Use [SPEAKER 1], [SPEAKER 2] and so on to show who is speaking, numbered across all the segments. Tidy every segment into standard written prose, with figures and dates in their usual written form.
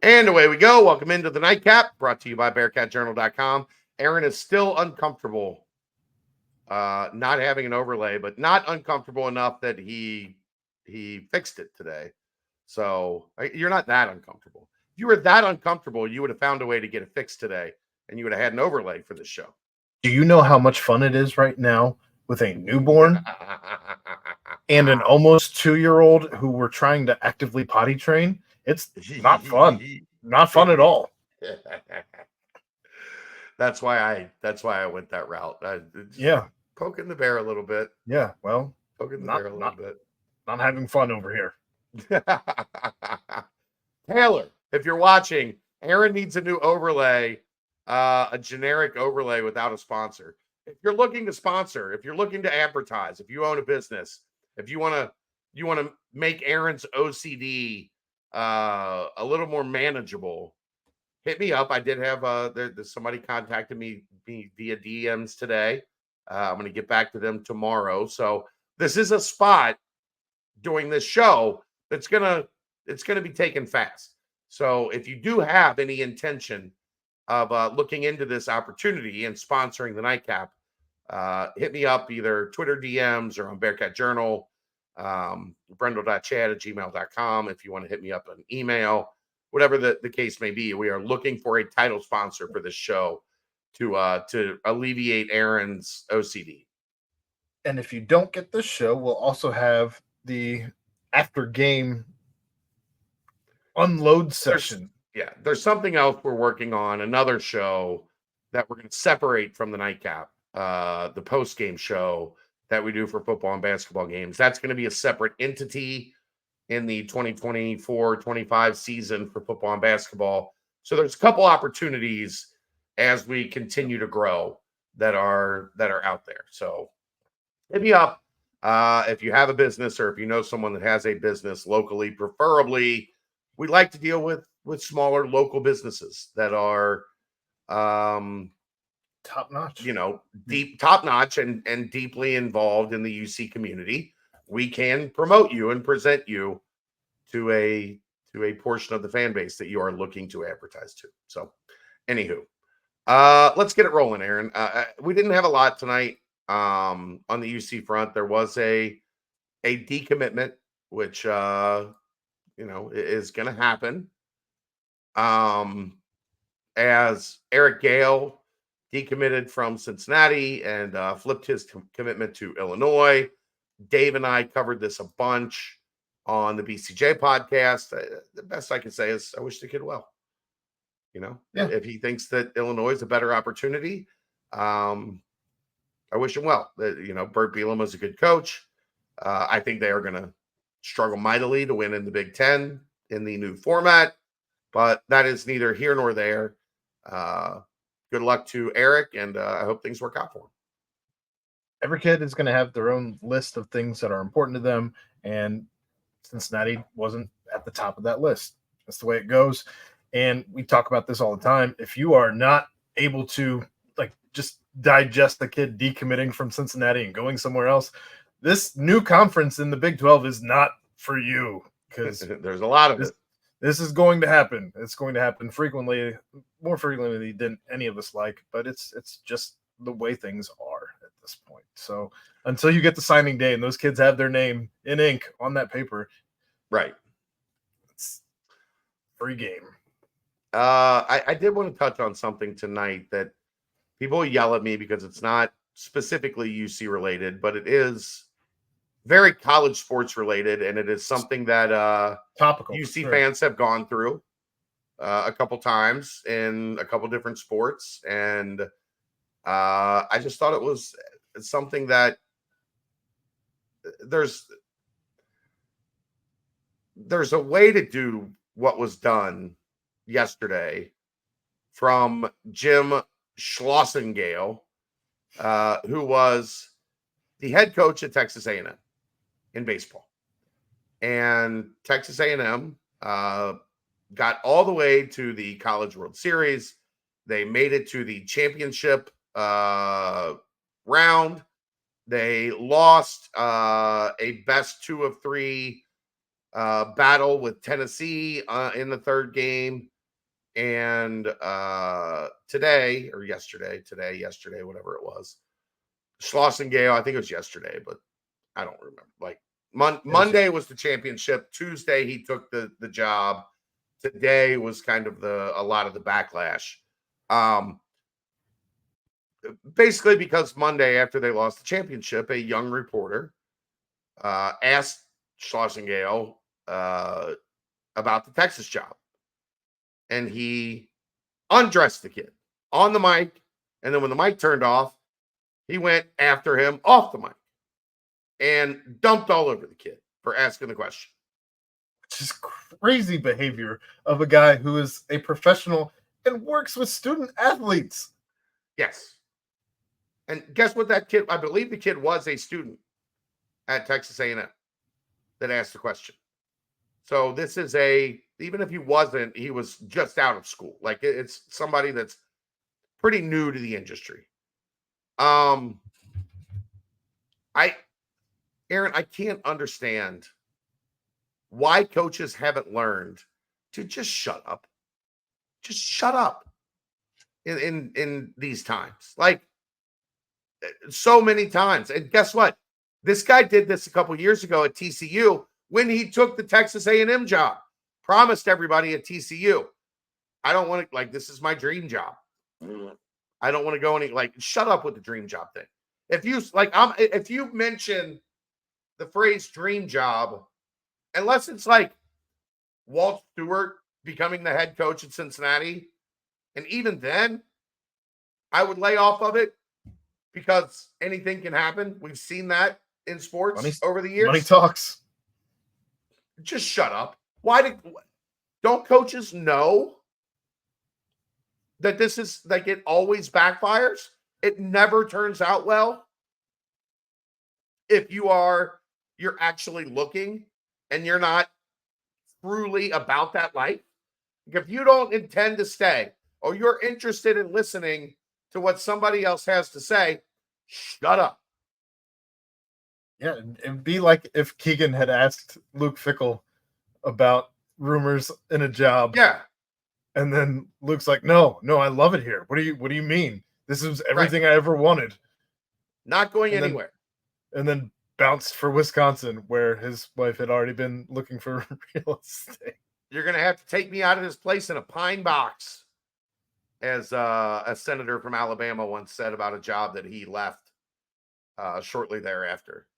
[SPEAKER 1] And away we go. Welcome into the Night Cap, brought to you by BearcatJournal.com. Aaron is still uncomfortable not having an overlay, but not uncomfortable enough that he fixed it today. So you're not that uncomfortable. If you were that uncomfortable, you would have found a way to get it fixed today, and you would have had an overlay for this show.
[SPEAKER 2] Do you know how much fun it is right now with a newborn and an almost 2-year old who we're trying to actively potty train? It's not fun. Not fun at all.
[SPEAKER 1] That's why I went that route.
[SPEAKER 2] Yeah.
[SPEAKER 1] Poking the bear a little bit.
[SPEAKER 2] Yeah. Well,
[SPEAKER 1] Poking the
[SPEAKER 2] not
[SPEAKER 1] bear a little
[SPEAKER 2] not
[SPEAKER 1] bit.
[SPEAKER 2] not having fun over here.
[SPEAKER 1] Taylor, if you're watching, Aaron needs a new overlay, a generic overlay without a sponsor. If you're looking to sponsor, if you're looking to advertise, if you own a business, if you want to make Aaron's OCD a little more manageable, hit me up. I did have there's somebody contacted me via DMs today. I'm going to get back to them tomorrow. So this is a spot during this show that's gonna be taken fast. So if you do have any intention of looking into this opportunity and sponsoring the Nightcap, hit me up either Twitter DMs or on Bearcat Journal, brendel.chat@gmail.com. If you want to hit me up an email, whatever the case may be, we are looking for a title sponsor for this show to alleviate Aaron's OCD.
[SPEAKER 2] And if you don't get this show, we'll also have the after game unload session.
[SPEAKER 1] There's something else we're working on, another show that we're going to separate from the Nightcap, the post-game show that we do for football and basketball games. That's going to be a separate entity in the 2024-25 season for football and basketball. So there's a couple opportunities as we continue to grow that are out there. So hit me up if you have a business or if you know someone that has a business locally. Preferably, we like to deal with smaller local businesses that are
[SPEAKER 2] top notch,
[SPEAKER 1] top notch and deeply involved in the UC community. We can promote you and present you to a portion of the fan base that you are looking to advertise to. So anywho, let's get it rolling, Aaron. We didn't have a lot tonight on the UC front. There was a decommitment, which is going to happen. As Eric Gale decommitted from Cincinnati and flipped his commitment to Illinois. Dave and I covered this a bunch on the BCJ podcast. The best I can say is I wish the kid well. If he thinks that Illinois is a better opportunity, I wish him well. Bert Bielema is a good coach. I think they are going to struggle mightily to win in the Big Ten in the new format, but that is neither here nor there. Good luck to Eric, and I hope things work out for him.
[SPEAKER 2] Every kid is going to have their own list of things that are important to them, and Cincinnati wasn't at the top of that list. That's the way it goes. And we talk about this all the time. If you are not able to just digest the kid decommitting from Cincinnati and going somewhere else, this new conference in the Big 12 is not for you, because
[SPEAKER 1] there's a lot of it.
[SPEAKER 2] This is going to happen. It's going to happen frequently, more frequently than any of us like, but it's just the way things are at this point. So until you get the signing day and those kids have their name in ink on that paper,
[SPEAKER 1] right,
[SPEAKER 2] it's free game.
[SPEAKER 1] I did want to touch on something tonight that people yell at me because it's not specifically UC related, but it is very college sports related, and it is something that
[SPEAKER 2] topical
[SPEAKER 1] UC fans have gone through a couple times in a couple different sports, and I just thought it was something that there's a way to do what was done yesterday from Jim Schlossengale, who was the head coach at Texas A&M in baseball. And Texas A&M got all the way to the College World Series. They made it to the championship round. They lost a best 2 of 3 battle with Tennessee in the third game. And today, whatever it was, Schloss and Gale, I think it was yesterday, but I don't remember. Like Monday was the championship. Tuesday, he took the job. Today was kind of a lot of the backlash. Basically because Monday, after they lost the championship, a young reporter asked Schloss and Gale about the Texas job. And he undressed the kid on the mic. And then when the mic turned off, he went after him off the mic and dumped all over the kid for asking the question.
[SPEAKER 2] Which is crazy behavior of a guy who is a professional and works with student athletes.
[SPEAKER 1] Yes. And guess what that kid, I believe the kid was a student at Texas A&M that asked the question. So this is even if he wasn't, he was just out of school. Like it's somebody that's pretty new to the industry. Aaron, I can't understand why coaches haven't learned to just shut up. Just shut up in these times. Like so many times. And guess what? This guy did this a couple years ago at TCU when he took the Texas A&M job. Promised everybody at TCU, I don't want to, this is my dream job. I don't want to go shut up with the dream job thing. If you mention the phrase dream job, unless it's like Walt Stewart becoming the head coach at Cincinnati, and even then, I would lay off of it because anything can happen. We've seen that in sports over the years.
[SPEAKER 2] Money talks.
[SPEAKER 1] Just shut up. Don't coaches know that this is it always backfires? It never turns out well. If you're actually looking and you're not truly about that life. If you don't intend to stay or you're interested in listening to what somebody else has to say, shut up.
[SPEAKER 2] Yeah, it'd be like if Keegan had asked Luke Fickell about rumors in a job.
[SPEAKER 1] Yeah.
[SPEAKER 2] And then Luke's like, no, I love it here. What do you mean? This is everything I ever wanted.
[SPEAKER 1] Not going anywhere.
[SPEAKER 2] And then bounced for Wisconsin, where his wife had already been looking for real estate.
[SPEAKER 1] You're going to have to take me out of this place in a pine box, as a senator from Alabama once said about a job that he left shortly thereafter.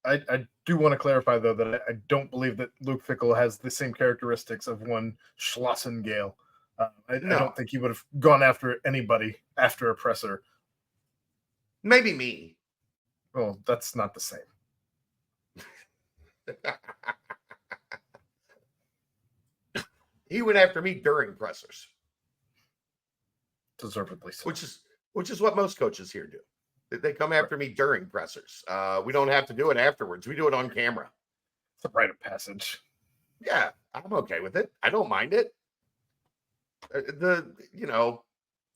[SPEAKER 2] I do want to clarify, though, that I don't believe that Luke Fickell has the same characteristics of one Schlossengale. I don't think he would have gone after anybody after a presser.
[SPEAKER 1] Maybe me.
[SPEAKER 2] Well, that's not the same.
[SPEAKER 1] He went after me during pressers.
[SPEAKER 2] Deservedly so.
[SPEAKER 1] Which is what most coaches here do. They come after me during pressers. We don't have to do it afterwards. We do it on camera.
[SPEAKER 2] It's a rite of passage.
[SPEAKER 1] Yeah, I'm okay with it. I don't mind it. The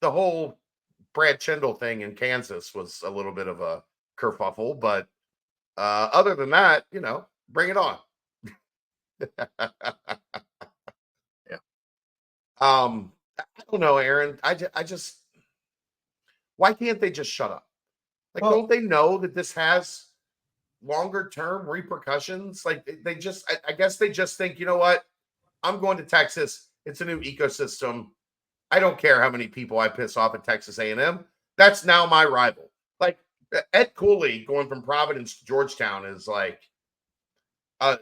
[SPEAKER 1] whole Brad Chendall thing in Kansas was a little bit of a kerfuffle, but other than that, bring it on.
[SPEAKER 2] Yeah.
[SPEAKER 1] I don't know, Aaron. I just why can't they just shut up? Don't they know that this has longer term repercussions? I guess they just think, you know what? I'm going to Texas. It's a new ecosystem. I don't care how many people I piss off at Texas A&M. That's now my rival. Ed Cooley going from Providence to Georgetown is an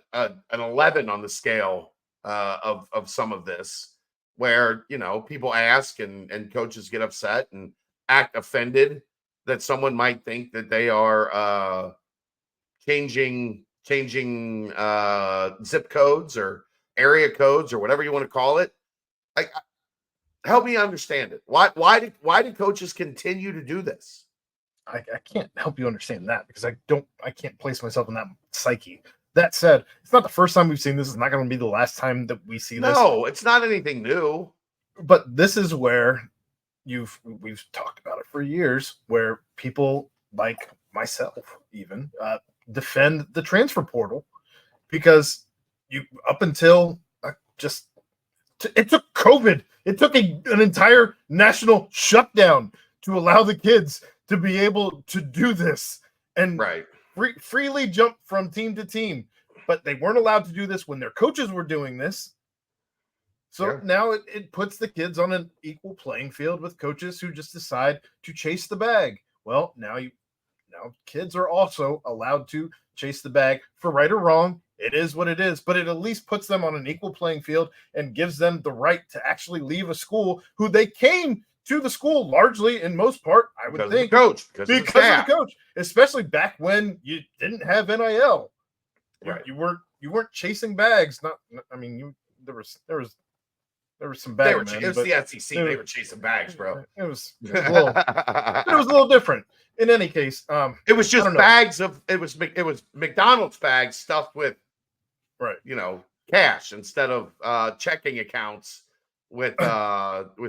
[SPEAKER 1] 11 on the scale of some of this, where people ask and coaches get upset and act offended that someone might think that they are changing zip codes or area codes or whatever you want to call it. Help me understand it. Why do coaches continue to do this?
[SPEAKER 2] I can't help you understand that because I can't place myself in that psyche. That said, it's not the first time we've seen this. It's not going to be the last time that we see this.
[SPEAKER 1] No, it's not anything new.
[SPEAKER 2] But this is where we've talked about it for years, where people like myself even defend the transfer portal because you up until it took COVID. It took an entire national shutdown to allow the kids to be able to do this and freely jump from team to team. But they weren't allowed to do this when their coaches were doing this. So now it puts the kids on an equal playing field with coaches who just decide to chase the bag. Well, now kids are also allowed to chase the bag for right or wrong. It is what it is, but it at least puts them on an equal playing field and gives them the right to actually leave a school who they came to the school largely in most part, I would think,
[SPEAKER 1] because of the
[SPEAKER 2] coach, especially back when you didn't have NIL.
[SPEAKER 1] Right.
[SPEAKER 2] You weren't chasing bags. There was some bags.
[SPEAKER 1] It was the SEC. They were chasing bags, bro.
[SPEAKER 2] It was a little different. In any case,
[SPEAKER 1] it was just bags of it was McDonald's bags stuffed with cash instead of checking accounts with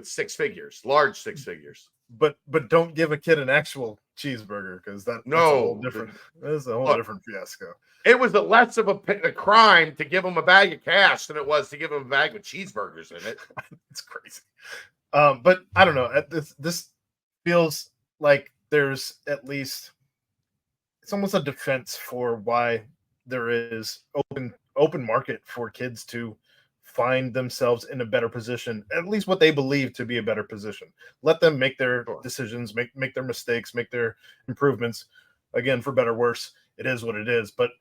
[SPEAKER 1] six figures, large six figures.
[SPEAKER 2] But don't give a kid an actual cheeseburger because that's a whole different. That's a whole different fiasco.
[SPEAKER 1] It was less of a crime to give him a bag of cash than it was to give him a bag with cheeseburgers in it.
[SPEAKER 2] It's crazy. But I don't know. This feels like there's at least it's almost a defense for why there is open market for kids to find themselves in a better position, at least what they believe to be a better position. Let them make their decisions, make their mistakes, make their improvements. Again, for better or worse, it is what it is. But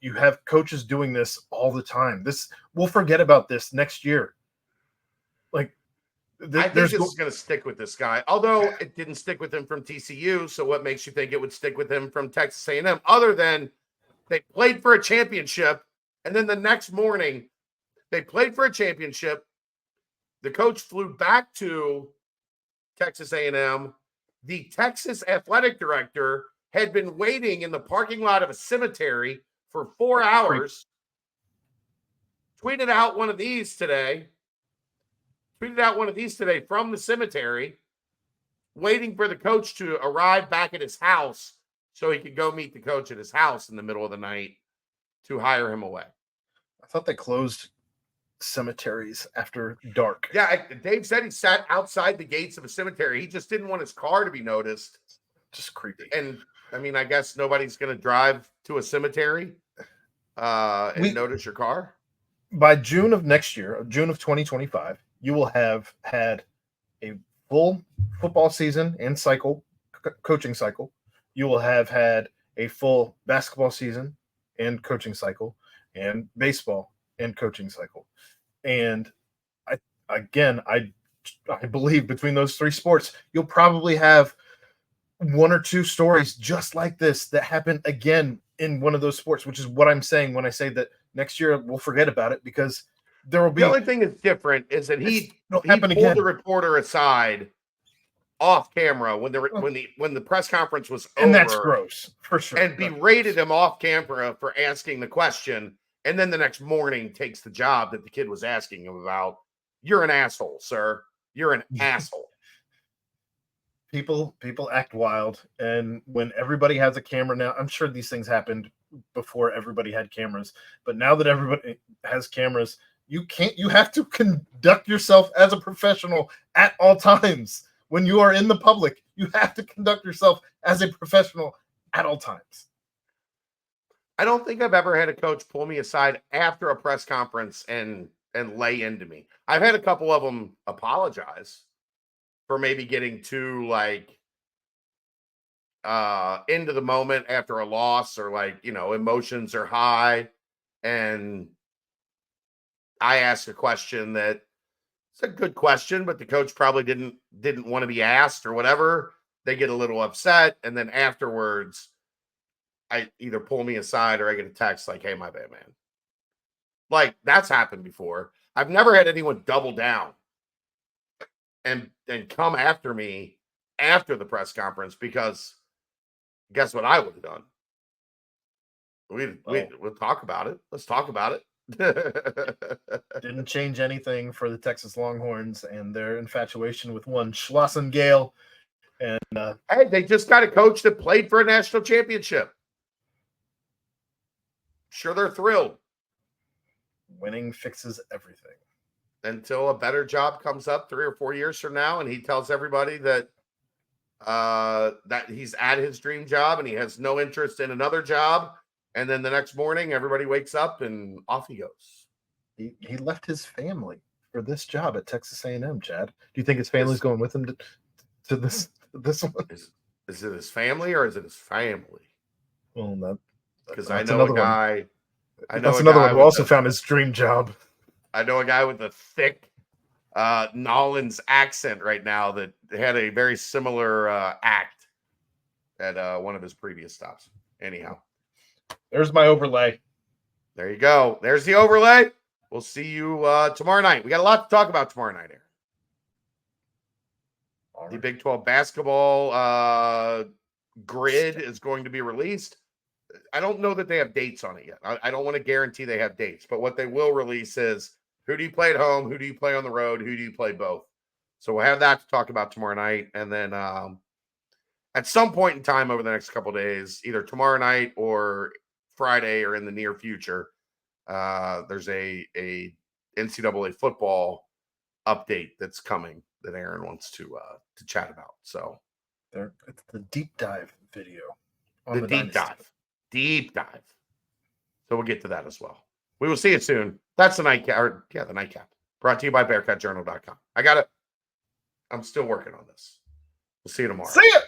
[SPEAKER 2] you have coaches doing this all the time. We'll forget about this next year.
[SPEAKER 1] I think this is going to stick with this guy, although it didn't stick with him from TCU. So what makes you think it would stick with him from Texas A&M? Other than they played for a championship, and then the next morning they played for a championship. The coach flew back to Texas A&M. The Texas athletic director had been waiting in the parking lot of a cemetery for 4 hours. Tweeted out one of these today from the cemetery, waiting for the coach to arrive back at his house so he could go meet the coach at his house in the middle of the night to hire him away.
[SPEAKER 2] I thought they closed cemeteries after dark.
[SPEAKER 1] Yeah, Dave said he sat outside the gates of a cemetery. He just didn't want his car to be noticed.
[SPEAKER 2] Just creepy.
[SPEAKER 1] And I guess nobody's going to drive to a cemetery and notice your car.
[SPEAKER 2] By June of next year, June of 2025, you will have had a full football season and coaching cycle. You will have had a full basketball season and coaching cycle, and baseball and coaching cycle. And I believe between those three sports, you'll probably have one or two stories just like this that happen again in one of those sports, which is what I'm saying when I say that next year we'll forget about it, because there will be.
[SPEAKER 1] The only thing that's different is that he pulled the reporter aside off camera when the press conference was over,
[SPEAKER 2] and that's gross for sure,
[SPEAKER 1] and berated him off camera for asking the question, and then the next morning takes the job that the kid was asking him about. You're an asshole, sir. You're an asshole.
[SPEAKER 2] People act wild, and when everybody has a camera now, I'm sure these things happened before everybody had cameras, but now that everybody has cameras, you have to conduct yourself as a professional at all times. When you are in the public, you have to conduct yourself as a professional at all times.
[SPEAKER 1] I don't think I've ever had a coach pull me aside after a press conference and lay into me. I've had a couple of them apologize for maybe getting too into the moment after a loss, or emotions are high, and I asked a question that it's a good question, but the coach probably didn't want to be asked or whatever. They get a little upset, and then afterwards I either pull me aside or I get a text like, "Hey, my bad, man." That's happened before. I've never had anyone double down and come after me after the press conference, because guess what I would have done? We'll talk about it. Let's talk about it.
[SPEAKER 2] Didn't change anything for the Texas Longhorns and their infatuation with one Schlossen Gale. And
[SPEAKER 1] hey, they just got a coach that played for a national championship. Sure, they're thrilled.
[SPEAKER 2] winning fixes everything.
[SPEAKER 1] Until a better job comes up 3 or 4 years from now, and he tells everybody that that he's at his dream job and he has no interest in another job. And then the next morning, everybody wakes up and off he goes.
[SPEAKER 2] He left his family for this job at Texas A&M, Chad. Do you think his family's going with him to this one?
[SPEAKER 1] Is it his family or is it his family?
[SPEAKER 2] Well,
[SPEAKER 1] because I know a guy.
[SPEAKER 2] That's another one who also found his dream job.
[SPEAKER 1] I know a guy with a thick Nolans accent right now that had a very similar act at one of his previous stops. Anyhow,
[SPEAKER 2] there's my overlay.
[SPEAKER 1] There you go. There's the overlay. We'll see you tomorrow night. We got a lot to talk about tomorrow night, Aaron. Right. The Big 12 basketball grid is going to be released. I don't know that they have dates on it yet. I don't want to guarantee they have dates, but what they will release is who do you play at home, who do you play on the road, who do you play both. So we'll have that to talk about tomorrow night. And then at some point in time over the next couple of days, either tomorrow night or Friday or in the near future, there's a NCAA football update that's coming that Aaron wants to chat about. So
[SPEAKER 2] it's the deep dive video.
[SPEAKER 1] The deep dive. So we'll get to that as well. We will see it soon. That's the nightcap. The nightcap. Brought to you by BearcatJournal.com. I'm still working on this. We'll see you tomorrow.
[SPEAKER 2] See ya.